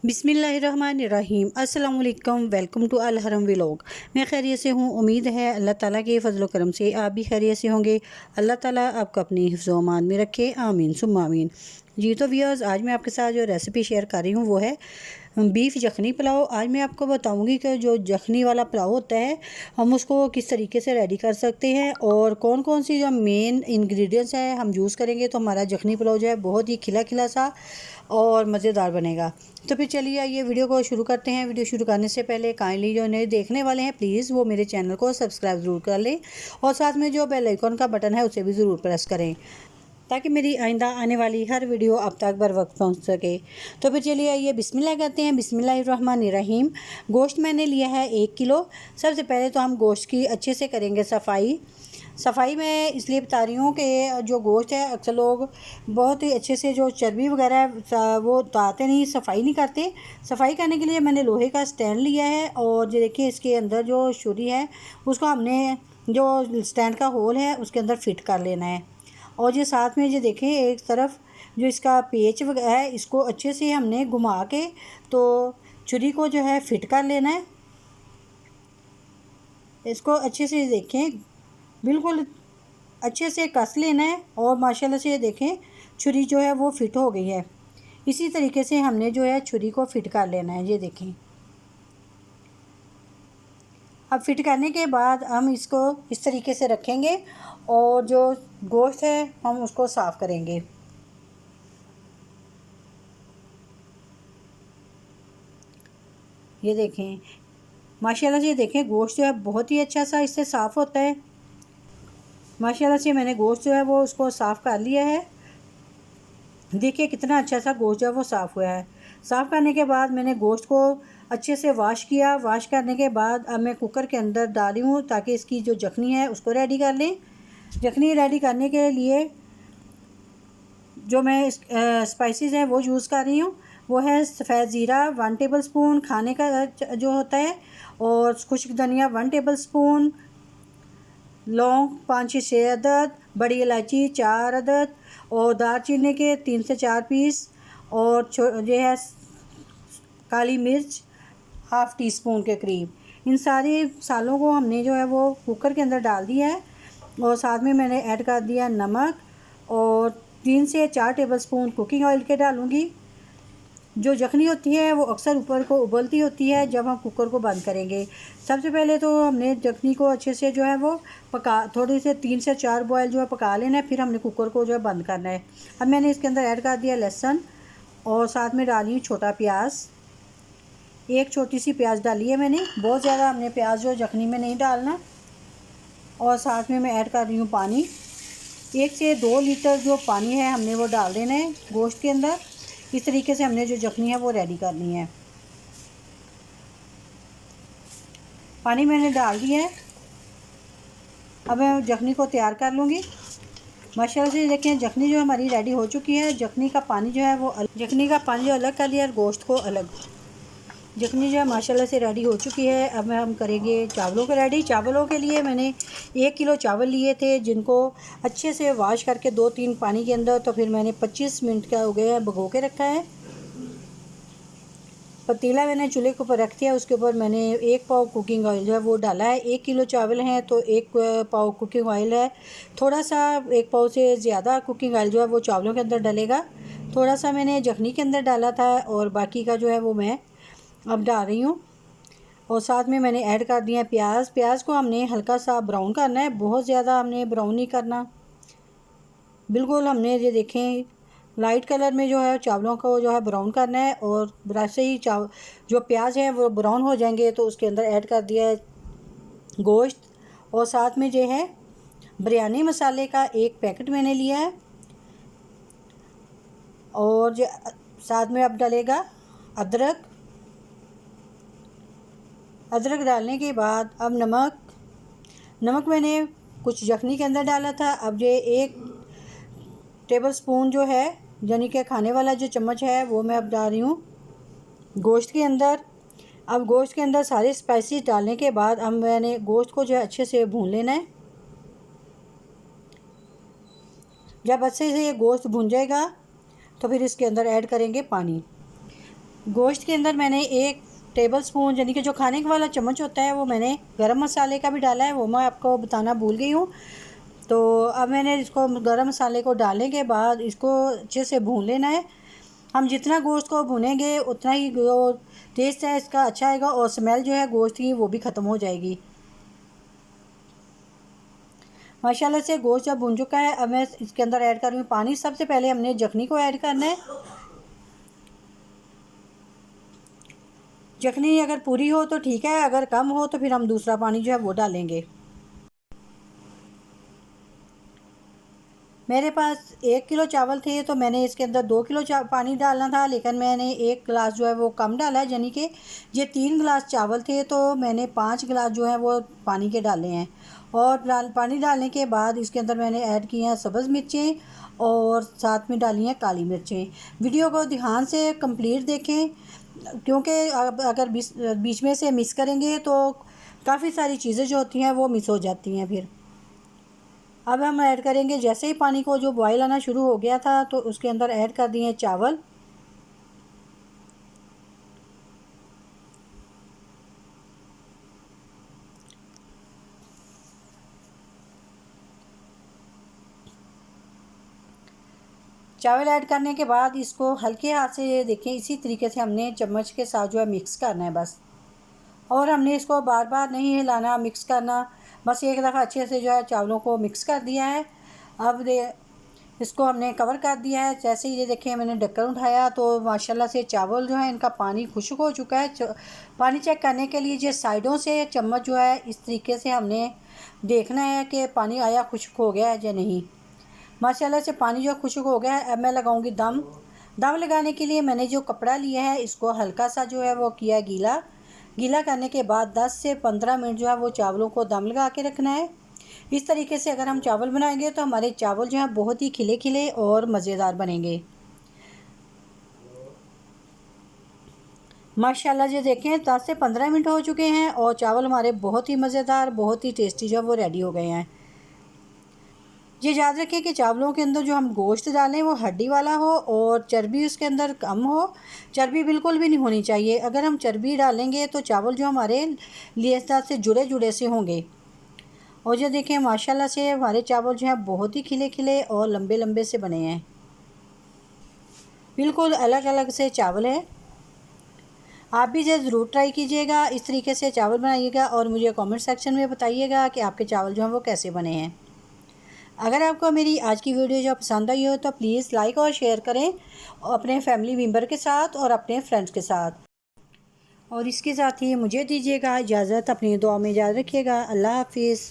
बिस्मिल्लाहिर्रहमानिर्रहीम। अस्सलाम वालेकुम। वेलकम टू अल हरम व्लॉग। मैं खैरियत से हूँ। उम्मीद है अल्लाह ताला के फजल करम से आप भी खैरियत से होंगे। अल्लाह ताला आपको अपनी हिफ्ज़ व अमान में रखे, आमीन सुम्मा आमीन। जी तो व्यूअर्स, आज मैं आपके साथ जो रेसिपी शेयर कर रही हूँ वो है बीफ यखनी पुलाव। आज मैं आपको बताऊंगी कि जो यखनी वाला पुलाव होता है हम उसको किस तरीके से रेडी कर सकते हैं और कौन कौन सी जो मेन इंग्रेडिएंट्स हैं हम यूज़ करेंगे तो हमारा यखनी पुलाव जो है बहुत ही खिला खिला सा और मज़ेदार बनेगा। तो फिर चलिए आइए वीडियो को शुरू करते हैं। वीडियो शुरू करने से पहले काइंडली जो नए देखने वाले हैं प्लीज़ वो मेरे चैनल को सब्सक्राइब ज़रूर कर लें और साथ में जो बेल आइकन का बटन है उसे भी ज़रूर प्रेस करें ताकि मेरी आइंदा आने वाली हर वीडियो अब तक बर वक्त पहुँच सके। तो फिर चलिए आइए बिस्मिल्लाह करते हैं। बिस्मिल्लाहिर्रहमानिर्रहीम। गोश्त मैंने लिया है 1 किलो। सबसे पहले तो हम गोश्त की अच्छे से करेंगे सफाई मैं इसलिए बता रही हूँ कि जो गोश्त है अक्सर लोग बहुत ही अच्छे से जो चर्बी वगैरह है वो उतारते नहीं, सफाई नहीं करते। सफाई करने के लिए मैंने लोहे का स्टैंड लिया है और ये देखिए इसके अंदर जो छुरी है उसको हमने जो स्टैंड का होल है उसके अंदर फिट कर लेना है। और ये साथ में ये देखें एक तरफ जो इसका पेच है इसको अच्छे से हमने घुमा के तो छुरी को जो है फिट कर लेना है। इसको अच्छे से देखें बिल्कुल अच्छे से कस लेना है और माशाल्लाह से ये देखें छुरी जो है वो फिट हो गई है। इसी तरीके से हमने जो है छुरी को फिट कर लेना है। ये देखें, अब फिट करने के बाद हम इसको इस तरीके से रखेंगे और जो गोश्त है हम उसको साफ़ करेंगे। ये देखें माशाल्लाह से, ये देखें गोश्त जो है बहुत ही अच्छा सा इससे साफ़ होता है। माशाल्लाह से मैंने गोश्त जो है वो उसको साफ़ कर लिया है। देखिए कितना अच्छा सा गोश्त जो है वो साफ़ हुआ है। साफ़ करने के बाद मैंने गोश्त को अच्छे से वॉश किया। वॉश करने के बाद अब मैं कुकर के अंदर डाली हूँ ताकि इसकी जो यखनी है उसको रेडी कर लें। यखनी रेडी करने के लिए जो मैं स्पाइसेस हैं वो यूज़ कर रही हूँ वो है सफ़ेद ज़ीरा 1 टेबल स्पून खाने का जो होता है, और खुश्क धनिया 1 टेबल स्पून, लौंग 5 से 6 अदद, बड़ी इलायची 4 अदद और दालचीनी के 3 से 4 पीस, और जो है काली मिर्च हाफ़ टी स्पून के करीब। इन सारे मसालों को हमने जो है वो कुकर के अंदर डाल दिया है और साथ में मैंने ऐड कर दिया नमक और 3 से 4 टेबल स्पून कुकिंग ऑयल के डालूँगी। जो यखनी होती है वो अक्सर ऊपर को उबलती होती है जब हम कुकर को बंद करेंगे। सबसे पहले तो हमने यखनी को अच्छे से जो है वो थोड़ी से 3 से 4 बॉयल जो है पका लेना है, फिर हमने कुकर को जो है बंद करना है। अब मैंने इसके अंदर ऐड कर दिया लहसुन और साथ में डाली हूँ छोटा प्याज। एक छोटी सी प्याज डाली है मैंने, बहुत ज़्यादा हमने प्याज जो यखनी में नहीं डालना। और साथ में मैं ऐड कर रही हूँ पानी। 1 से 2 लीटर जो पानी है हमने वो डाल देना है गोश्त के अंदर। इस तरीके से हमने जो यखनी है वो रेडी करनी है। पानी मैंने डाल दिया है। अब मैं यखनी को तैयार कर लूँगी। माशाल्लाह से देखें यखनी जो हमारी रेडी हो चुकी है। यखनी का पानी जो है वो अलग कर लिया और गोश्त को अलग। यखनी जो है माशाल्लाह से रेडी हो चुकी है। अब हम करेंगे चावलों को रेडी। चावलों के लिए मैंने 1 किलो चावल लिए थे जिनको अच्छे से वॉश करके 2-3 पानी के अंदर, तो फिर मैंने 25 मिनट का हो गया भिगो के रखा है। पतीला मैंने चूल्हे के ऊपर रख दिया, उसके ऊपर मैंने 1 पाव कुकिंग ऑयल जो है वो डाला है। 1 किलो चावल हैं तो 1 पाव कुकिंग ऑयल है। थोड़ा सा 1 पाव से ज़्यादा कुकिंग ऑयल जो है वो चावलों के अंदर डलेगा। थोड़ा सा मैंने यखनी के अंदर डाला था और बाकी का जो है वो मैं अब डाल रही हूँ। और साथ में मैंने ऐड कर दिया प्याज। प्याज को हमने हल्का सा ब्राउन करना है, बहुत ज़्यादा हमने ब्राउन नहीं करना। बिल्कुल हमने ये देखें लाइट कलर में जो है चावलों को जो है ब्राउन करना है। और वैसे ही जो प्याज है वो ब्राउन हो जाएंगे तो उसके अंदर ऐड कर दिया है गोश्त। और साथ में जो है बिरयानी मसाले का 1 पैकेट मैंने लिया है। और जो साथ में अब डलेगा अदरक डालने के बाद अब नमक मैंने कुछ यखनी के अंदर डाला था। अब ये 1 टेबल स्पून जो है यानी कि खाने वाला जो चम्मच है वो मैं अब डाल रही हूँ गोश्त के अंदर। अब गोश्त के अंदर सारे स्पाइसेस डालने के बाद अब मैंने गोश्त को जो है अच्छे से भून लेना है। जब अच्छे से ये गोश्त भून जाएगा तो फिर इसके अंदर ऐड करेंगे पानी। गोश्त के अंदर मैंने 1 टेबल स्पून यानी कि जो खाने वाला चम्मच होता है वो मैंने गरम मसाले का भी डाला है, वो मैं आपको बताना भूल गई हूँ। तो अब मैंने इसको गरम मसाले को डालने के बाद इसको अच्छे से भून लेना है। हम जितना गोश्त को भूनेंगे उतना ही जो टेस्ट है इसका अच्छा आएगा और स्मेल जो है गोश्त की वो भी ख़त्म हो जाएगी। माशाल्लाह से गोश्त जब भुन चुका है, अब मैं इसके अंदर ऐड कर रही हूँ पानी। सबसे पहले हमने यखनी को ऐड करना है। यखनी अगर पूरी हो तो ठीक है, अगर कम हो तो फिर हम दूसरा पानी जो है वो डालेंगे। मेरे पास 1 किलो चावल थे तो मैंने इसके अंदर 2 किलो पानी डालना था, लेकिन मैंने 1 गिलास जो है वो कम डाला है, यानी कि ये 3 गिलास चावल थे तो मैंने 5 गिलास जो है वो पानी के डाले हैं। और पानी डालने के बाद इसके अंदर मैंने ऐड किए हैं सब्ज़ मिर्चें और साथ में डाली हैं काली मिर्चें। वीडियो को ध्यान से कंप्लीट देखें, क्योंकि अगर बीच में से मिस करेंगे तो काफ़ी सारी चीज़ें जो होती हैं वो मिस हो जाती हैं फिर। अब हम ऐड करेंगे, जैसे ही पानी को जो बॉयल आना शुरू हो गया था तो उसके अंदर ऐड कर दिए चावल। चावल ऐड करने के बाद इसको हल्के हाथ से, ये देखें इसी तरीके से हमने चम्मच के साथ जो है मिक्स करना है बस। और हमने इसको बार बार नहीं हिलाना, मिक्स करना, बस एक दफ़ा अच्छे से जो है चावलों को मिक्स कर दिया है। अब इसको हमने कवर कर दिया है। जैसे ही ये देखें मैंने ढक्कन उठाया तो माशाल्लाह से चावल जो है इनका पानी खुश्क हो चुका है। पानी चेक करने के लिए जो साइडों से चम्मच जो है इस तरीके से हमने देखना है कि पानी आया खुश्क हो गया है या नहीं। माशाल्लाह से पानी जो खुश्क हो गया है। अब मैं लगाऊंगी दम। दम लगाने के लिए मैंने जो कपड़ा लिया है इसको हल्का सा जो है वो किया गीला। गीला करने के बाद 10 से 15 मिनट जो है वो चावलों को दम लगा के रखना है। इस तरीके से अगर हम चावल बनाएंगे तो हमारे चावल जो हैं बहुत ही खिले खिले और मज़ेदार बनेंगे। माशाल्लाह जी देखें 10 से 15 मिनट हो चुके हैं और चावल हमारे बहुत ही मज़ेदार, बहुत ही टेस्टी जो वो रेडी हो गए हैं। ये याद रखें कि चावलों के अंदर जो हम गोश्त डालें वो हड्डी वाला हो और चर्बी उसके अंदर कम हो। चर्बी बिल्कुल भी नहीं होनी चाहिए। अगर हम चर्बी डालेंगे तो चावल जो हमारे लेसदार से जुड़े जुड़े से होंगे। और ये देखें माशाल्लाह से हमारे चावल जो हैं बहुत ही खिले खिले और लंबे लंबे से बने हैं, बिल्कुल अलग अलग से चावल हैं। आप भी जो ज़रूर ट्राई कीजिएगा, इस तरीके से चावल बनाइएगा और मुझे कमेंट सेक्शन में बताइएगा कि आपके चावल जो हैं वो कैसे बने हैं। अगर आपको मेरी आज की वीडियो जो पसंद आई हो तो प्लीज़ लाइक और शेयर करें अपने फैमिली मेम्बर के साथ और अपने फ्रेंड्स के साथ। और इसके साथ ही मुझे दीजिएगा इजाज़त, अपनी दुआ में याद रखिएगा। अल्लाह हाफिज़।